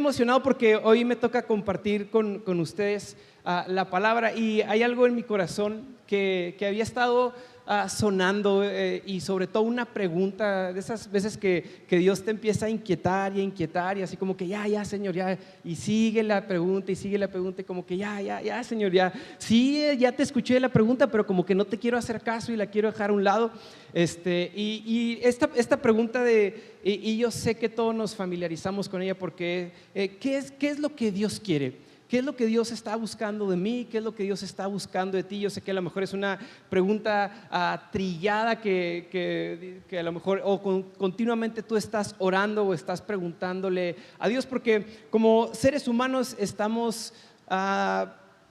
emocionado porque hoy me toca compartir con ustedes la palabra, y hay algo en mi corazón que había estado sonando, y sobre todo una pregunta de esas veces que Dios te empieza a inquietar y a inquietar, y así como que ya Señor, ya, y sigue la pregunta y sigue la pregunta, y como que ya Señor, ya, sí, ya te escuché la pregunta, pero como que no te quiero hacer caso y la quiero dejar a un lado. Y esta pregunta y yo sé que todos nos familiarizamos con ella, porque ¿qué es lo que Dios quiere? ¿Qué es lo que Dios está buscando de mí? ¿Qué es lo que Dios está buscando de ti? Yo sé que a lo mejor es una pregunta trillada que a lo mejor continuamente tú estás orando o estás preguntándole a Dios, porque como seres humanos estamos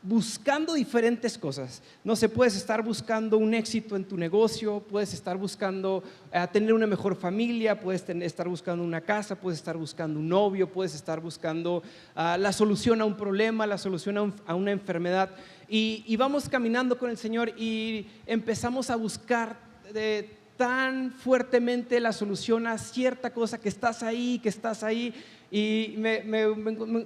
buscando diferentes cosas. No sé, puedes estar buscando un éxito en tu negocio, puedes estar buscando tener una mejor familia, puedes estar buscando una casa, puedes estar buscando un novio, puedes estar buscando la solución a un problema, la solución a una enfermedad, y vamos caminando con el Señor y empezamos a buscar tan fuertemente la solución a cierta cosa que estás ahí, y me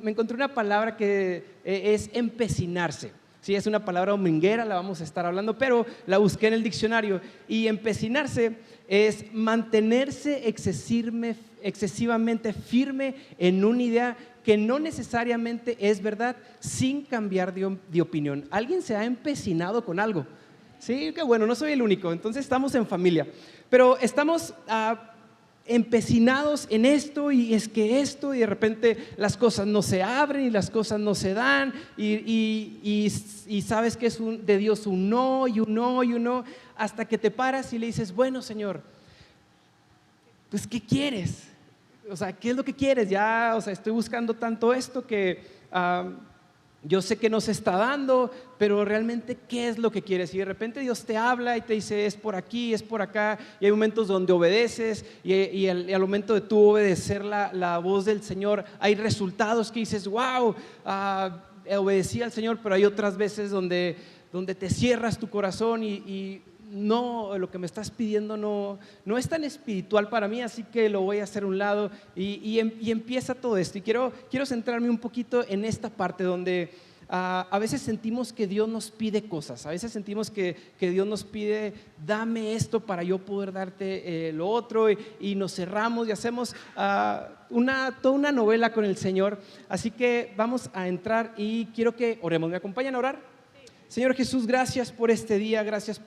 encontré una palabra que es empecinarse. Sí, es una palabra dominguera, la vamos a estar hablando, pero la busqué en el diccionario, y empecinarse es mantenerse excesivamente firme en una idea que no necesariamente es verdad, sin cambiar de opinión. ¿Alguien se ha empecinado con algo? Sí, qué bueno, no soy el único, entonces estamos en familia, pero estamos empecinados en esto, y es que esto, y de repente las cosas no se abren y las cosas no se dan, y sabes que es de Dios un no y un no y un no, hasta que te paras y le dices, bueno Señor, pues ¿qué quieres? O sea, ¿qué es lo que quieres? Ya, o sea, estoy buscando tanto esto que yo sé que no se está dando, pero realmente ¿qué es lo que quieres? Y de repente Dios te habla y te dice, es por aquí, es por acá, y hay momentos donde obedeces, y al momento de tú obedecer la voz del Señor, hay resultados que dices, wow, obedecí al Señor, pero hay otras veces donde te cierras tu corazón y no, lo que me estás pidiendo no es tan espiritual para mí, así que lo voy a hacer a un lado, y empieza todo esto. Y quiero centrarme un poquito en esta parte donde a veces sentimos que Dios nos pide cosas, a veces sentimos que Dios nos pide, dame esto para yo poder darte lo otro, y nos cerramos y hacemos toda una novela con el Señor. Así que vamos a entrar y quiero que oremos. ¿Me acompañan a orar? Señor Jesús, gracias por este día, gracias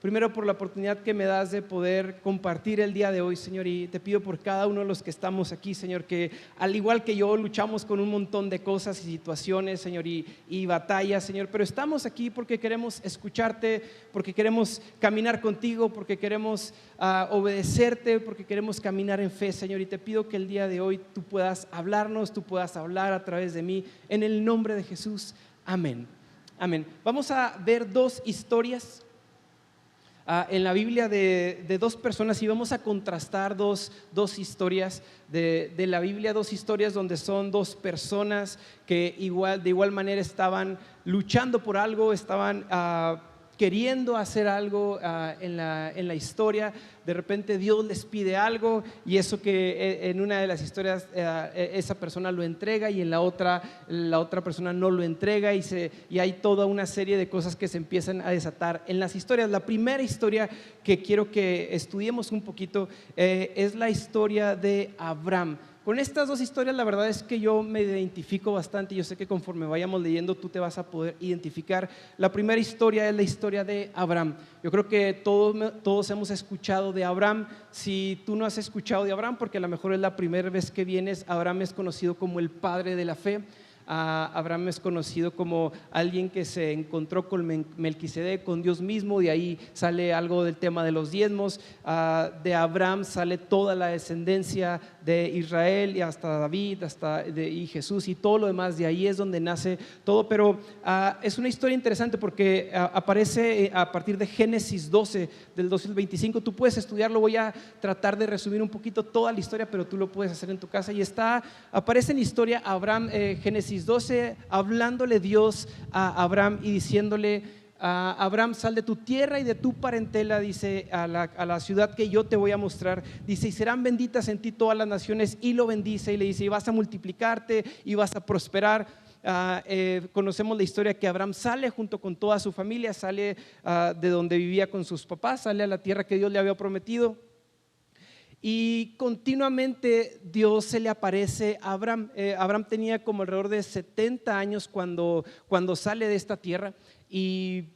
primero por la oportunidad que me das de poder compartir el día de hoy, Señor, y te pido por cada uno de los que estamos aquí, Señor, que al igual que yo luchamos con un montón de cosas y situaciones, Señor, y batallas, Señor, pero estamos aquí porque queremos escucharte, porque queremos caminar contigo, porque queremos obedecerte, porque queremos caminar en fe, Señor, y te pido que el día de hoy tú puedas hablarnos, tú puedas hablar a través de mí, en el nombre de Jesús, amén. Amén. Vamos a ver dos historias en la Biblia de dos personas, y vamos a contrastar dos historias de la Biblia, dos historias donde son dos personas que de igual manera estaban luchando por algo, estaban queriendo hacer algo en la historia. De repente Dios les pide algo, y eso que en una de las historias esa persona lo entrega, y en la otra persona no lo entrega, y hay toda una serie de cosas que se empiezan a desatar en las historias. La primera historia que quiero que estudiemos un poquito es la historia de Abraham. Con estas dos historias la verdad es que yo me identifico bastante, y yo sé que conforme vayamos leyendo tú te vas a poder identificar. La primera historia es la historia de Abraham. Yo creo que todos hemos escuchado de Abraham. Si tú no has escuchado de Abraham, porque a lo mejor es la primera vez que vienes, Abraham es conocido como el padre de la fe. Abraham es conocido como alguien que se encontró con Melquisedec, con Dios mismo. De ahí sale algo del tema de los diezmos. De Abraham sale toda la descendencia de Israel, y hasta David, y Jesús y todo lo demás. De ahí es donde nace todo, pero es una historia interesante porque aparece a partir de Génesis 12, del 12 al 25. Tú puedes estudiarlo, voy a tratar de resumir un poquito toda la historia, pero tú lo puedes hacer en tu casa. Y aparece en historia Abraham, Génesis 12, hablándole Dios a Abraham y diciéndole, Abraham, sal de tu tierra y de tu parentela, dice, a la ciudad que yo te voy a mostrar. Dice, y serán benditas en ti todas las naciones, y lo bendice y le dice, y vas a multiplicarte y vas a prosperar. Conocemos la historia que Abraham sale junto con toda su familia, sale de donde vivía con sus papás, sale a la tierra que Dios le había prometido. Y continuamente Dios se le aparece a Abraham. Abraham tenía como alrededor de 70 años cuando sale de esta tierra y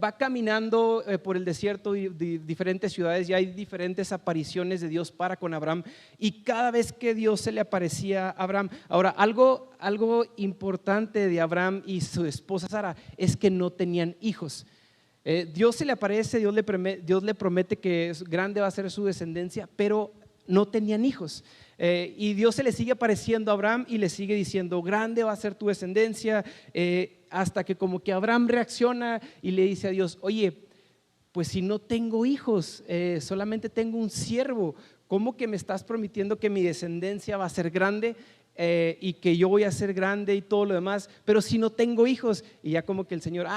va caminando por el desierto de diferentes ciudades, y hay diferentes apariciones de Dios para con Abraham, y cada vez que Dios se le aparecía a Abraham. Ahora, algo importante de Abraham y su esposa Sara es que no tenían hijos. Dios se le aparece, Dios le promete que grande va a ser su descendencia, pero no tenían hijos. Y Dios se le sigue apareciendo a Abraham y le sigue diciendo, grande va a ser tu descendencia, hasta que como que Abraham reacciona y le dice a Dios, oye, pues si no tengo hijos, solamente tengo un siervo, ¿cómo que me estás prometiendo que mi descendencia va a ser grande? Y que yo voy a ser grande y todo lo demás, pero si no tengo hijos. Y ya como que el Señor,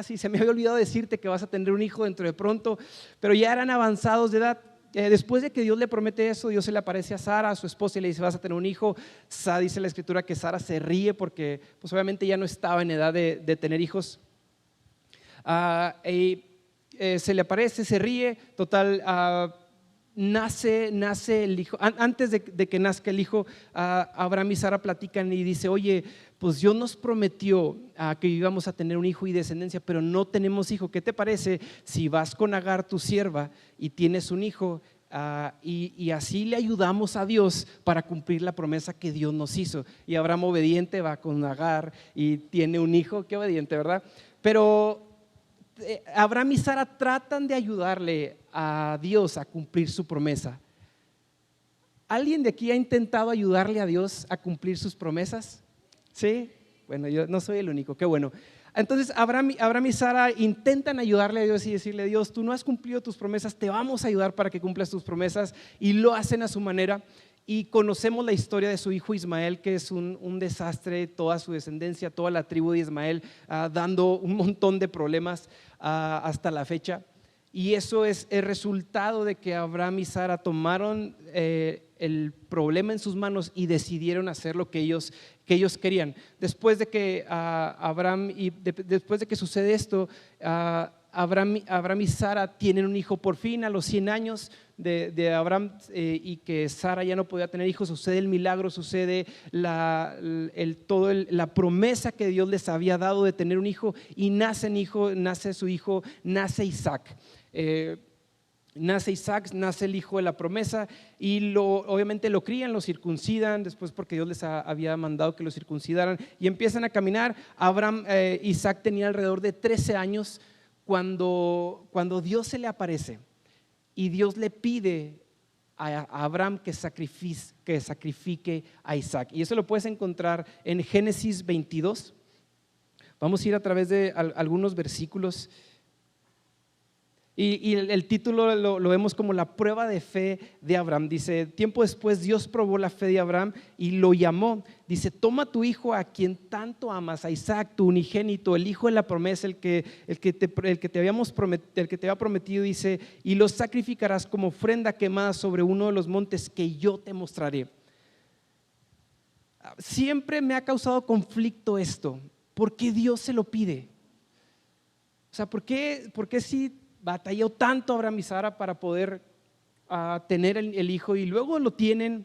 sí, se me había olvidado decirte que vas a tener un hijo dentro de pronto, pero ya eran avanzados de edad. Después de que Dios le promete eso, Dios se le aparece a Sara, a su esposa, y le dice, vas a tener un hijo. Dice la escritura que Sara se ríe porque pues obviamente ya no estaba en edad de tener hijos. Se le aparece, se ríe, total. Nace el hijo. Antes de que nazca el hijo, Abraham y Sara platican y dice, oye, pues Dios nos prometió que íbamos a tener un hijo y descendencia, pero no tenemos hijo. ¿Qué te parece si vas con Agar, tu sierva, y tienes un hijo? Y así le ayudamos a Dios para cumplir la promesa que Dios nos hizo. Y Abraham, obediente, va con Agar y tiene un hijo. Qué obediente, ¿verdad? Pero Abraham y Sara tratan de ayudarle a Dios a cumplir su promesa. ¿Alguien de aquí ha intentado ayudarle a Dios a cumplir sus promesas? ¿Sí? Bueno, yo no soy el único, qué bueno. Entonces Abraham y Sara intentan ayudarle a Dios y decirle, Dios, tú no has cumplido tus promesas, te vamos a ayudar para que cumplas tus promesas, y lo hacen a su manera. Y conocemos la historia de su hijo Ismael, que es un desastre, toda su descendencia, toda la tribu de Ismael, dando un montón de problemas hasta la fecha. Y eso es el resultado de que Abraham y Sara tomaron el problema en sus manos y decidieron hacer lo que ellos querían. Después de que después de que sucede esto, Abraham y Sara tienen un hijo por fin a los 100 años de Abraham, y que Sara ya no podía tener hijos. Sucede el milagro, sucede la promesa que Dios les había dado de tener un hijo, y nace su hijo, nace Isaac. Nace el hijo de la promesa, y obviamente lo crían, lo circuncidan después, porque Dios les había mandado que lo circuncidaran, y empiezan a caminar. Isaac tenía alrededor de 13 años cuando Dios se le aparece, y Dios le pide a Abraham que sacrifique a Isaac. Y eso lo puedes encontrar en Génesis 22. Vamos a ir a través de algunos versículos. Y el título lo vemos como la prueba de fe de Abraham. Dice, tiempo después Dios probó la fe de Abraham y lo llamó. Dice, toma tu hijo a quien tanto amas, a Isaac, tu unigénito, el hijo de la promesa, el que te había prometido, dice, y lo sacrificarás como ofrenda quemada sobre uno de los montes que yo te mostraré. Siempre me ha causado conflicto esto. ¿Por qué Dios se lo pide? O sea, ¿por qué si batalló tanto Abraham y Sara para poder tener el hijo, y luego lo tienen,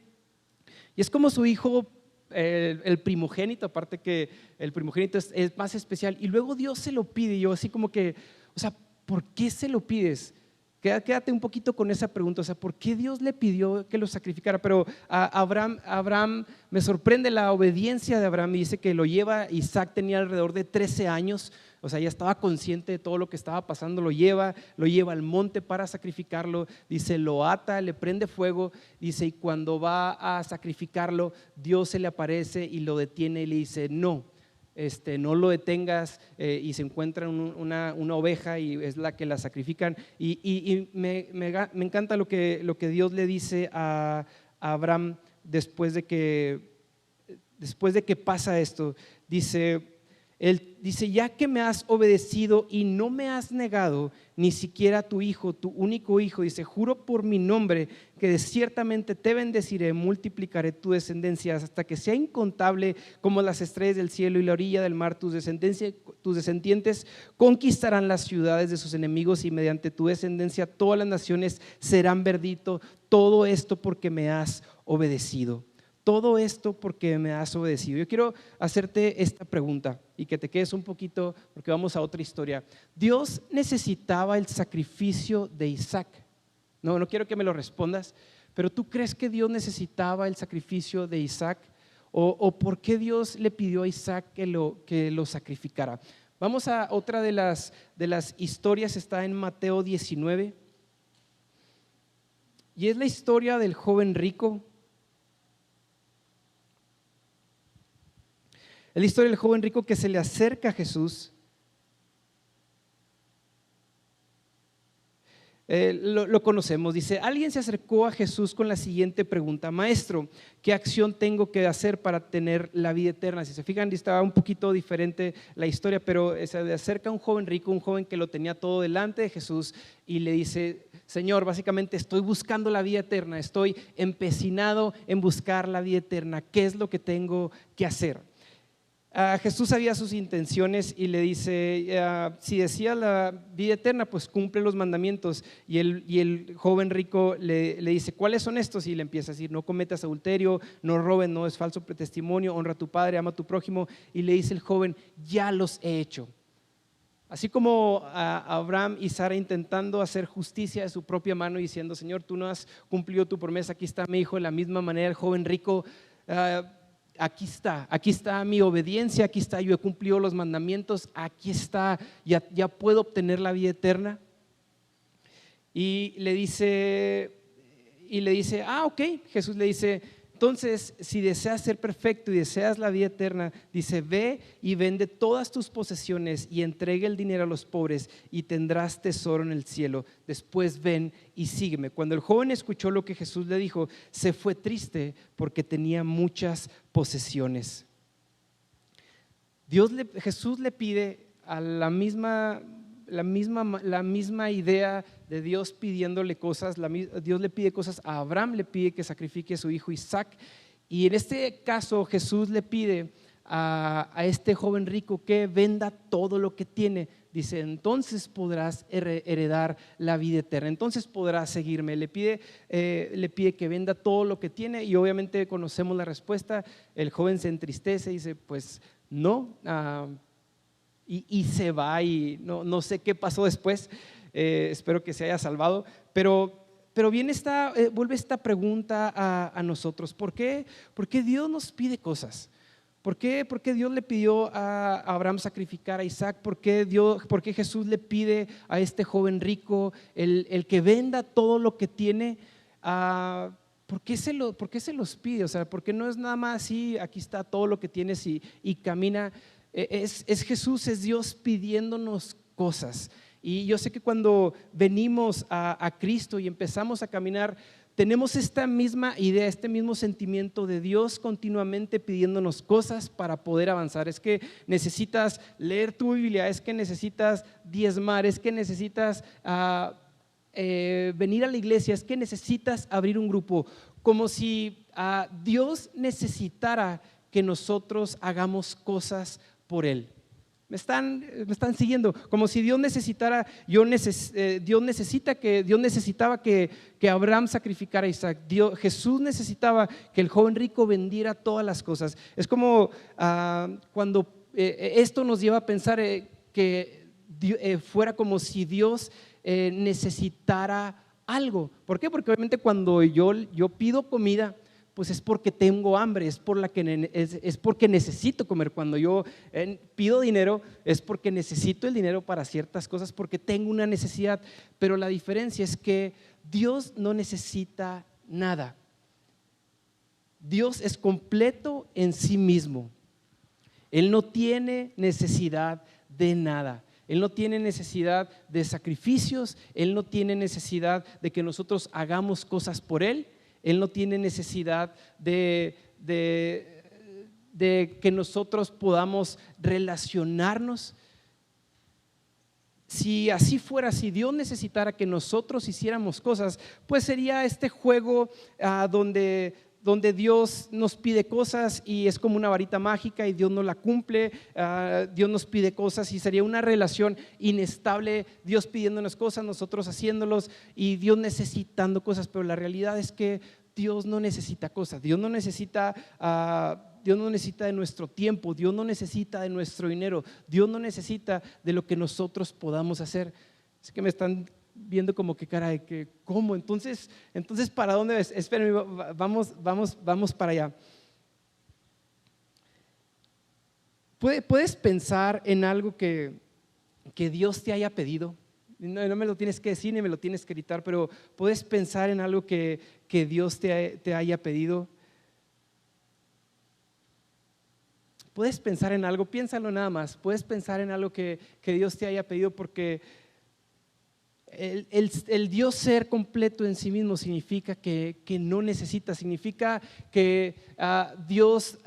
y es como su hijo, el primogénito? Aparte que el primogénito es más especial, y luego Dios se lo pide. Y yo así como que, o sea, ¿por qué se lo pides? Quédate un poquito con esa pregunta, o sea, ¿por qué Dios le pidió que lo sacrificara? Pero Abraham, me sorprende la obediencia de Abraham, y dice que lo lleva. Isaac tenía alrededor de 13 años, o sea, ya estaba consciente de todo lo que estaba pasando. Lo lleva al monte para sacrificarlo. Dice, lo ata, le prende fuego. Dice, y cuando va a sacrificarlo, Dios se le aparece y lo detiene y le dice, no lo detengas. Y se encuentra una oveja, y es la que la sacrifican. Y me encanta lo que Dios le dice a Abraham después de que pasa esto. Dice, Él dice, ya que me has obedecido y no me has negado ni siquiera a tu hijo, tu único hijo, dice, juro por mi nombre que ciertamente te bendeciré, multiplicaré tu descendencia hasta que sea incontable como las estrellas del cielo y la orilla del mar. Tus descendientes conquistarán las ciudades de sus enemigos y mediante tu descendencia todas las naciones serán verdito. Todo esto porque me has obedecido. Todo esto porque me has obedecido. Yo quiero hacerte esta pregunta y que te quedes un poquito, porque vamos a otra historia. Dios necesitaba el sacrificio de Isaac. No quiero que me lo respondas, pero ¿tú crees que Dios necesitaba el sacrificio de Isaac? ¿O por qué Dios le pidió a Isaac que lo sacrificara? Vamos a otra de las historias, está en Mateo 19. Y es la historia del joven rico. Es la historia del joven rico que se le acerca a Jesús. Lo conocemos, dice, alguien se acercó a Jesús con la siguiente pregunta: Maestro, ¿qué acción tengo que hacer para tener la vida eterna? Si se fijan, estaba un poquito diferente la historia, pero se le acerca un joven rico, un joven que lo tenía todo delante de Jesús y le dice: Señor, básicamente estoy buscando la vida eterna, estoy empecinado en buscar la vida eterna, ¿qué es lo que tengo que hacer? Jesús sabía sus intenciones y le dice, si decía la vida eterna, pues cumple los mandamientos. Y el joven rico le dice, ¿cuáles son estos? Y le empieza a decir, no cometas adulterio, no robes, no es falso testimonio, honra a tu padre, ama a tu prójimo. Y le dice el joven, ya los he hecho. Así como Abraham y Sara intentando hacer justicia de su propia mano, diciendo, Señor, tú no has cumplido tu promesa, aquí está mi hijo. De la misma manera el joven rico, aquí está mi obediencia, aquí está, yo he cumplido los mandamientos, aquí está, ya puedo obtener la vida eterna. Y le dice, ok, Jesús le dice, entonces si deseas ser perfecto y deseas la vida eterna, dice, ve y vende todas tus posesiones y entrega el dinero a los pobres y tendrás tesoro en el cielo. Después ven y sígueme. Cuando el joven escuchó lo que Jesús le dijo, se fue triste porque tenía muchas posesiones. Jesús le pide a la misma idea de Dios pidiéndole cosas. Dios le pide cosas a Abraham, le pide que sacrifique a su hijo Isaac, y en este caso Jesús le pide a este joven rico que venda todo lo que tiene. Dice, entonces podrás heredar la vida eterna, entonces podrás seguirme. Le pide que venda todo lo que tiene, y obviamente conocemos la respuesta. El joven se entristece y dice, pues no, y se va, y no sé qué pasó después. Espero que se haya salvado, pero vuelve esta pregunta a nosotros: ¿por qué Dios nos pide cosas? ¿Por qué Dios le pidió a Abraham sacrificar a Isaac? ¿Por qué Jesús le pide a este joven rico el que venda todo lo que tiene? ¿Por qué se los pide? O sea, ¿por qué no es nada más así, aquí está todo lo que tienes y camina? Es Jesús, es Dios pidiéndonos cosas. Y yo sé que cuando venimos a Cristo y empezamos a caminar, tenemos esta misma idea, este mismo sentimiento de Dios continuamente pidiéndonos cosas para poder avanzar. Es que necesitas leer tu Biblia, es que necesitas diezmar, es que necesitas venir a la iglesia, es que necesitas abrir un grupo, como si Dios necesitara que nosotros hagamos cosas por Él. ¿Me están siguiendo? Como si Dios necesitaba que Abraham sacrificara a Isaac. Jesús necesitaba que el joven rico vendiera todas las cosas. Es como cuando esto nos lleva a pensar que fuera como si Dios necesitara algo. ¿Por qué? Porque obviamente cuando yo pido comida, pues es porque tengo hambre, es porque necesito comer. Cuando yo pido dinero, es porque necesito el dinero para ciertas cosas, porque tengo una necesidad. Pero la diferencia es que Dios no necesita nada. Dios es completo en sí mismo. Él no tiene necesidad de nada. Él no tiene necesidad de sacrificios. Él no tiene necesidad de que nosotros hagamos cosas por Él. Él no tiene necesidad de de que nosotros podamos relacionarnos. Si así fuera, si Dios necesitara que nosotros hiciéramos cosas, pues sería este juego donde Dios nos pide cosas y es como una varita mágica y Dios no la cumple. Dios nos pide cosas y sería una relación inestable, Dios pidiéndonos cosas, nosotros haciéndolos y Dios necesitando cosas. Pero la realidad es que Dios no necesita cosas, Dios no necesita de nuestro tiempo, Dios no necesita de nuestro dinero, Dios no necesita de lo que nosotros podamos hacer. Es que me están viendo como que cara de que, ¿cómo? Entonces ¿para dónde ves? Espérenme, vamos para allá. ¿Puedes pensar en algo que Dios te haya pedido? No me lo tienes que decir ni me lo tienes que gritar, pero puedes pensar en algo que Dios te haya pedido. Puedes pensar en algo, piénsalo nada más. Puedes pensar en algo que Dios te haya pedido, porque el Dios ser completo en sí mismo significa que no necesita, significa que Dios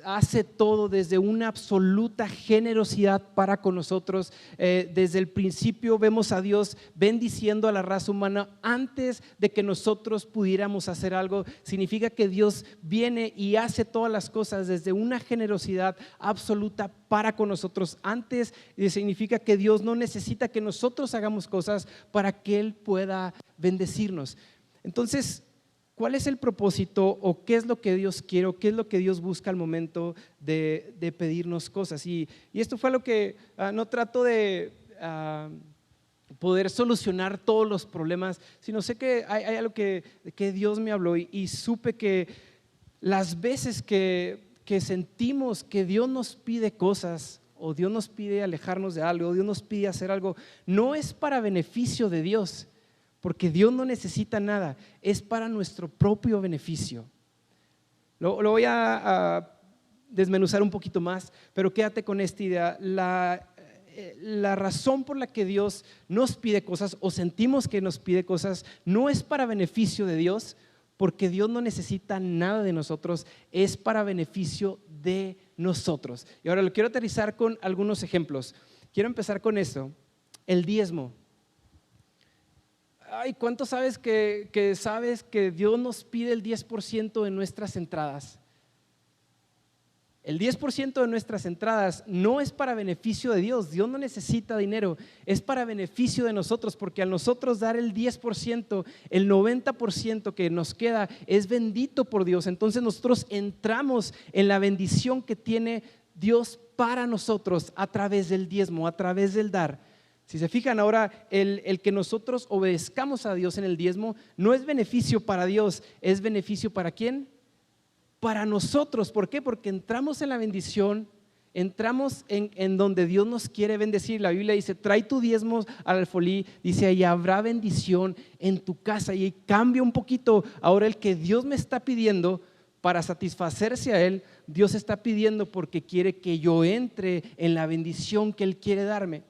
hace todo desde una absoluta generosidad para con nosotros. Desde el principio vemos a Dios bendiciendo a la raza humana antes de que nosotros pudiéramos hacer algo. Significa que Dios viene y hace todas las cosas desde una generosidad absoluta para con nosotros antes, y significa que Dios no necesita que nosotros hagamos cosas para que Él pueda bendecirnos. Entonces, ¿cuál es el propósito o qué es lo que Dios quiere o qué es lo que Dios busca al momento de pedirnos cosas? Y esto fue lo que no trato de poder solucionar todos los problemas, sino sé que hay algo que Dios me habló y supe que las veces que sentimos que Dios nos pide cosas o Dios nos pide alejarnos de algo, o Dios nos pide hacer algo, no es para beneficio de Dios, porque Dios no necesita nada, es para nuestro propio beneficio. Lo voy a desmenuzar un poquito más, pero quédate con esta idea. La razón por la que Dios nos pide cosas o sentimos que nos pide cosas no es para beneficio de Dios, porque Dios no necesita nada de nosotros, es para beneficio de nosotros. Y ahora lo quiero aterrizar con algunos ejemplos. Quiero empezar con esto, el diezmo. Ay, ¿cuánto sabes que Dios nos pide el 10% de nuestras entradas? El 10% de nuestras entradas no es para beneficio de Dios. Dios no necesita dinero, es para beneficio de nosotros, porque al nosotros dar el 10%, el 90% que nos queda es bendito por Dios. Entonces nosotros entramos en la bendición que tiene Dios para nosotros a través del diezmo, a través del dar. Si se fijan ahora, el que nosotros obedezcamos a Dios en el diezmo no es beneficio para Dios, es beneficio ¿para quién? Para nosotros. ¿Por qué? Porque entramos en la bendición, entramos en donde Dios nos quiere bendecir. La Biblia dice, trae tu diezmo al alfolí, dice, y habrá bendición en tu casa. Y cambia un poquito ahora el que Dios me está pidiendo para satisfacerse a Él. Dios está pidiendo porque quiere que yo entre en la bendición que Él quiere darme.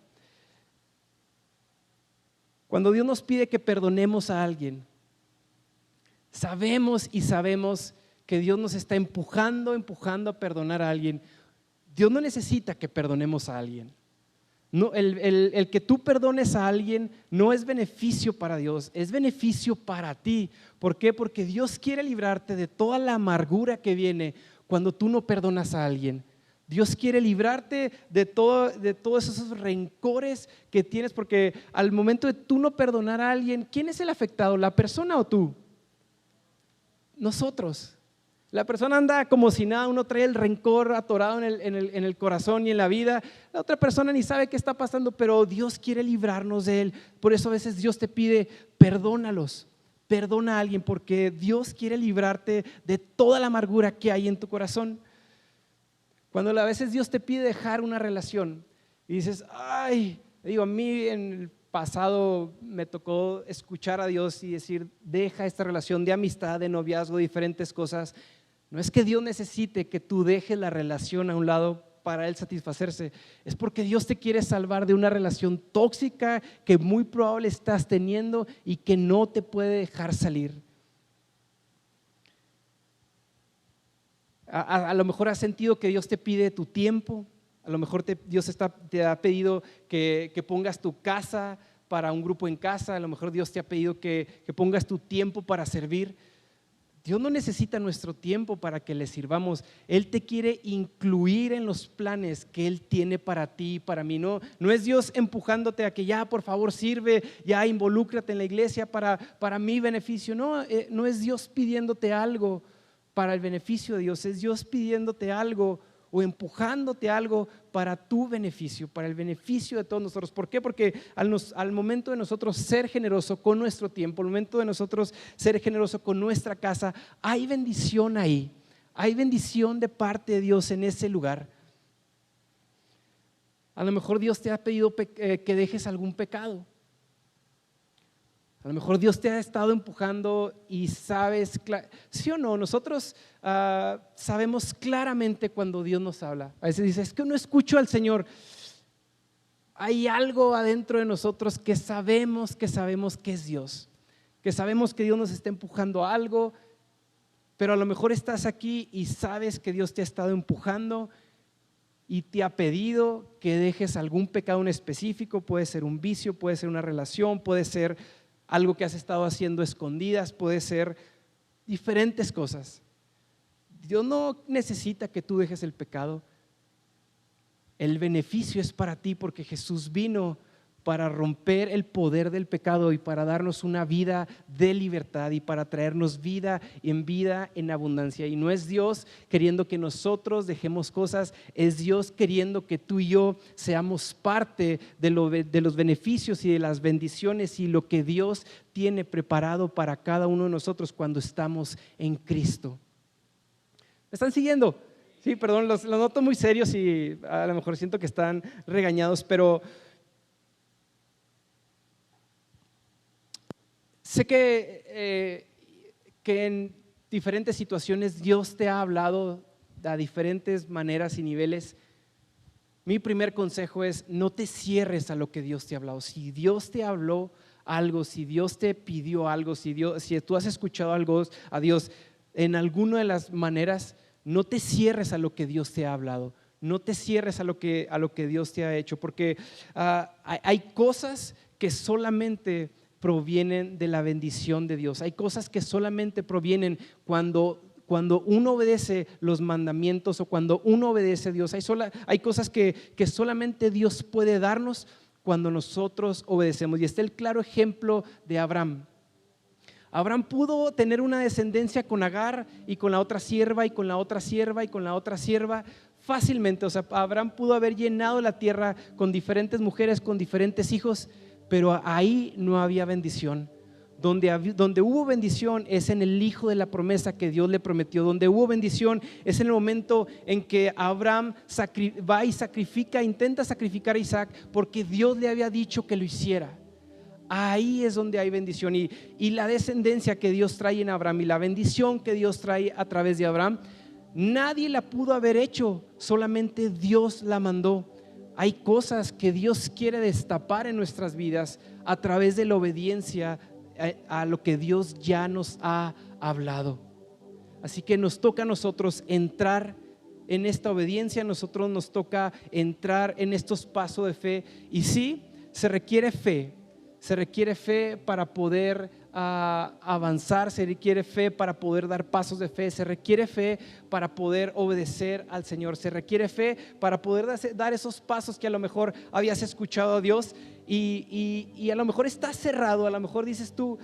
Cuando Dios nos pide que perdonemos a alguien, sabemos que Dios nos está empujando a perdonar a alguien. Dios no necesita que perdonemos a alguien. No, el que tú perdones a alguien no es beneficio para Dios, es beneficio para ti. ¿Por qué? Porque Dios quiere librarte de toda la amargura que viene cuando tú no perdonas a alguien. Dios quiere librarte de todos esos rencores que tienes, porque al momento de tú no perdonar a alguien, ¿quién es el afectado? ¿La persona o tú? Nosotros. La persona anda como si nada, uno trae el rencor atorado en el corazón y en la vida. La otra persona ni sabe qué está pasando, pero Dios quiere librarnos de él. Por eso a veces Dios te pide, perdónalos, perdona a alguien, porque Dios quiere librarte de toda la amargura que hay en tu corazón. Cuando a veces Dios te pide dejar una relación y dices, ay, a mí en el pasado me tocó escuchar a Dios y decir, deja esta relación de amistad, de noviazgo, diferentes cosas. No es que Dios necesite que tú dejes la relación a un lado para Él satisfacerse, es porque Dios te quiere salvar de una relación tóxica que muy probable estás teniendo y que no te puede dejar salir. A lo mejor has sentido que Dios te pide tu tiempo. A lo mejor Dios te ha pedido que pongas tu casa para un grupo en casa. A lo mejor Dios te ha pedido que pongas tu tiempo para servir. Dios no necesita nuestro tiempo para que le sirvamos. Él te quiere incluir en los planes que Él tiene para ti y para mí. No es Dios empujándote a que ya por favor sirve, ya involúcrate en la iglesia para mi beneficio. No es Dios pidiéndote algo para el beneficio de Dios. Es Dios pidiéndote algo o empujándote algo para tu beneficio, para el beneficio de todos nosotros. ¿Por qué? Porque al momento de nosotros ser generoso con nuestro tiempo, al momento de nosotros ser generoso con nuestra casa, hay bendición ahí, hay bendición de parte de Dios en ese lugar. A lo mejor Dios te ha pedido que dejes algún pecado. A lo mejor Dios te ha estado empujando y sabes, sí o no, nosotros sabemos claramente cuando Dios nos habla. A veces dices, es que no escucho al Señor. Hay algo adentro de nosotros que sabemos que es Dios, que sabemos que Dios nos está empujando a algo, pero a lo mejor estás aquí y sabes que Dios te ha estado empujando y te ha pedido que dejes algún pecado en específico. Puede ser un vicio, puede ser una relación, puede ser algo que has estado haciendo escondidas, puede ser diferentes cosas. Dios no necesita que tú dejes el pecado. El beneficio es para ti porque Jesús vino para romper el poder del pecado y para darnos una vida de libertad y para traernos vida en abundancia. Y no es Dios queriendo que nosotros dejemos cosas, es Dios queriendo que tú y yo seamos parte de los beneficios y de las bendiciones y lo que Dios tiene preparado para cada uno de nosotros cuando estamos en Cristo. ¿Me están siguiendo? Sí, perdón, los noto muy serios y a lo mejor siento que están regañados, pero sé que en diferentes situaciones Dios te ha hablado a diferentes maneras y niveles. Mi primer consejo es: no te cierres a lo que Dios te ha hablado. Si Dios te habló algo, si Dios te pidió algo, si tú has escuchado algo a Dios en alguna de las maneras, no te cierres a lo que Dios te ha hablado. No te cierres a lo que Dios te ha hecho, porque hay cosas que solamente provienen de la bendición de Dios. Hay cosas que solamente provienen cuando uno obedece los mandamientos o cuando uno obedece a Dios. Hay cosas que solamente Dios puede darnos cuando nosotros obedecemos. Y está el claro ejemplo de Abraham. Abraham pudo tener una descendencia con Agar y con la otra sierva y con la otra sierva y con la otra sierva fácilmente. O sea, Abraham pudo haber llenado la tierra con diferentes mujeres, con diferentes hijos, pero ahí no había bendición. Donde hubo bendición es en el hijo de la promesa que Dios le prometió. Donde hubo bendición es en el momento en que Abraham va y intenta sacrificar a Isaac porque Dios le había dicho que lo hiciera. Ahí es donde hay bendición y la descendencia que Dios trae en Abraham y la bendición que Dios trae a través de Abraham, nadie la pudo haber hecho, solamente Dios la mandó. Hay cosas que Dios quiere destapar en nuestras vidas a través de la obediencia a lo que Dios ya nos ha hablado. Así que nos toca a nosotros entrar en esta obediencia, a nosotros nos toca entrar en estos pasos de fe. Y sí, se requiere fe para poder avanzar, se requiere fe para poder dar pasos de fe, se requiere fe para poder obedecer al Señor, se requiere fe para poder dar esos pasos que a lo mejor habías escuchado a Dios y a lo mejor estás cerrado, a lo mejor dices tú,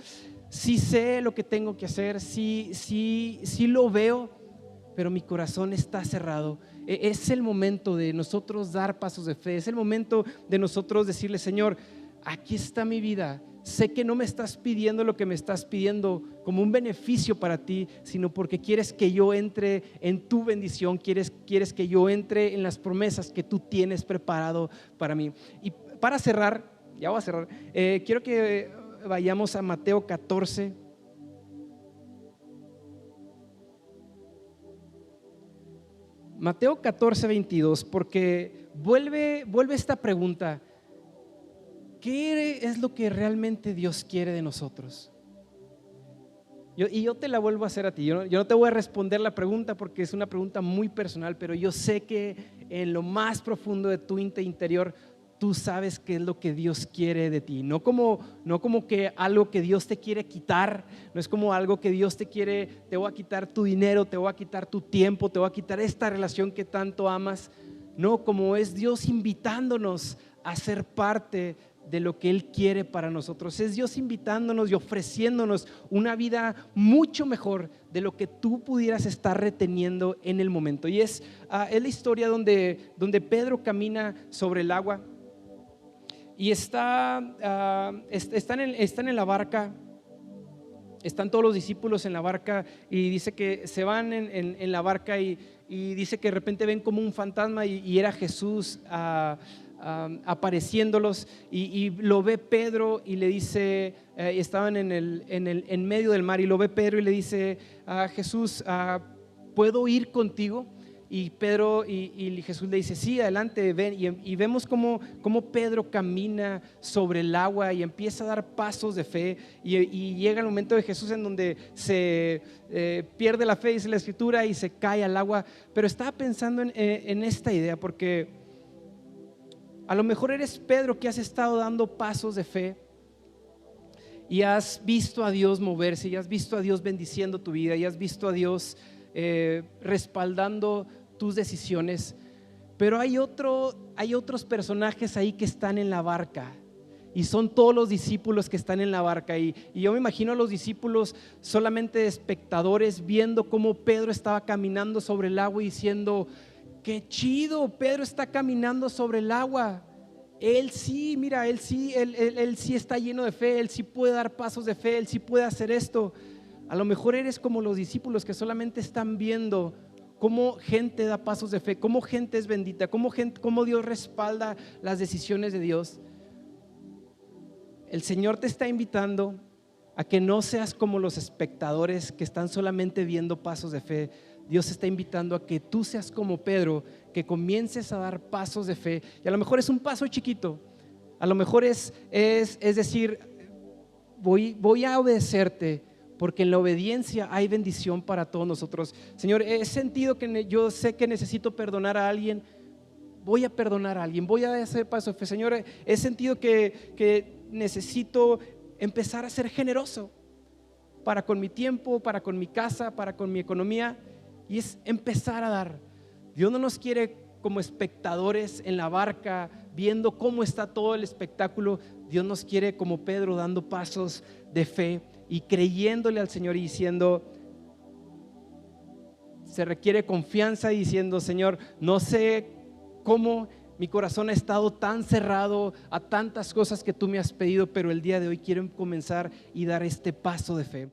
sí sé lo que tengo que hacer, sí lo veo, pero mi corazón está cerrado. Es el momento de nosotros dar pasos de fe, es el momento de nosotros decirle: Señor, aquí está mi vida. Sé que no me estás pidiendo lo que me estás pidiendo como un beneficio para ti, sino porque quieres que yo entre en tu bendición, quieres que yo entre en las promesas que tú tienes preparado para mí. Y para cerrar, ya voy a cerrar, quiero que vayamos a Mateo 14. Mateo 14, 22, porque vuelve esta pregunta: ¿qué es lo que realmente Dios quiere de nosotros? Yo te la vuelvo a hacer a ti. Yo no te voy a responder la pregunta porque es una pregunta muy personal, pero yo sé que en lo más profundo de tu interior tú sabes qué es lo que Dios quiere de ti. No como que algo que Dios te quiere quitar, no es como algo que Dios te quiere, te voy a quitar tu dinero, te voy a quitar tu tiempo, te voy a quitar esta relación que tanto amas. No, como es Dios invitándonos a ser parte de lo que Él quiere para nosotros. Es Dios invitándonos y ofreciéndonos una vida mucho mejor de lo que tú pudieras estar reteniendo en el momento. Y es la historia donde Pedro camina sobre el agua y están en la barca. Están todos los discípulos en la barca y dice que se van en la barca y dice que de repente ven como un fantasma y era Jesús apareciéndolos y lo ve Pedro y le dice, estaban en medio del mar y lo ve Pedro y le dice a Jesús, ¿puedo ir contigo? Y Pedro y Jesús le dice, sí, adelante, ven. Y vemos cómo Pedro camina sobre el agua y empieza a dar pasos de fe. Y llega el momento de Jesús en donde se pierde la fe, dice la Escritura, y se cae al agua. Pero estaba pensando en esta idea, porque a lo mejor eres Pedro que has estado dando pasos de fe y has visto a Dios moverse, y has visto a Dios bendiciendo tu vida, y has visto a Dios respaldando tus decisiones, pero hay otros personajes ahí que están en la barca y son todos los discípulos que están en la barca y yo me imagino a los discípulos solamente espectadores viendo cómo Pedro estaba caminando sobre el agua y diciendo, qué chido, Pedro está caminando sobre el agua. Él sí, mira, él sí está lleno de fe, él sí puede dar pasos de fe, él sí puede hacer esto. A lo mejor eres como los discípulos que solamente están viendo cómo gente da pasos de fe, cómo gente es bendita, cómo Dios respalda las decisiones de Dios. El Señor te está invitando a que no seas como los espectadores que están solamente viendo pasos de fe. Dios está invitando a que tú seas como Pedro, que comiences a dar pasos de fe. Y a lo mejor es un paso chiquito, a lo mejor es decir, voy a obedecerte, porque en la obediencia hay bendición para todos nosotros. Señor, he sentido que yo sé que necesito perdonar a alguien, voy a perdonar a alguien, voy a hacer paso de fe. Señor, he sentido que necesito empezar a ser generoso para con mi tiempo, para con mi casa, para con mi economía, y es empezar a dar. Dios no nos quiere como espectadores en la barca viendo cómo está todo el espectáculo. Dios nos quiere como Pedro dando pasos de fe y creyéndole al Señor y diciendo, se requiere confianza y diciendo, Señor, no sé cómo mi corazón ha estado tan cerrado a tantas cosas que tú me has pedido, pero el día de hoy quiero comenzar y dar este paso de fe.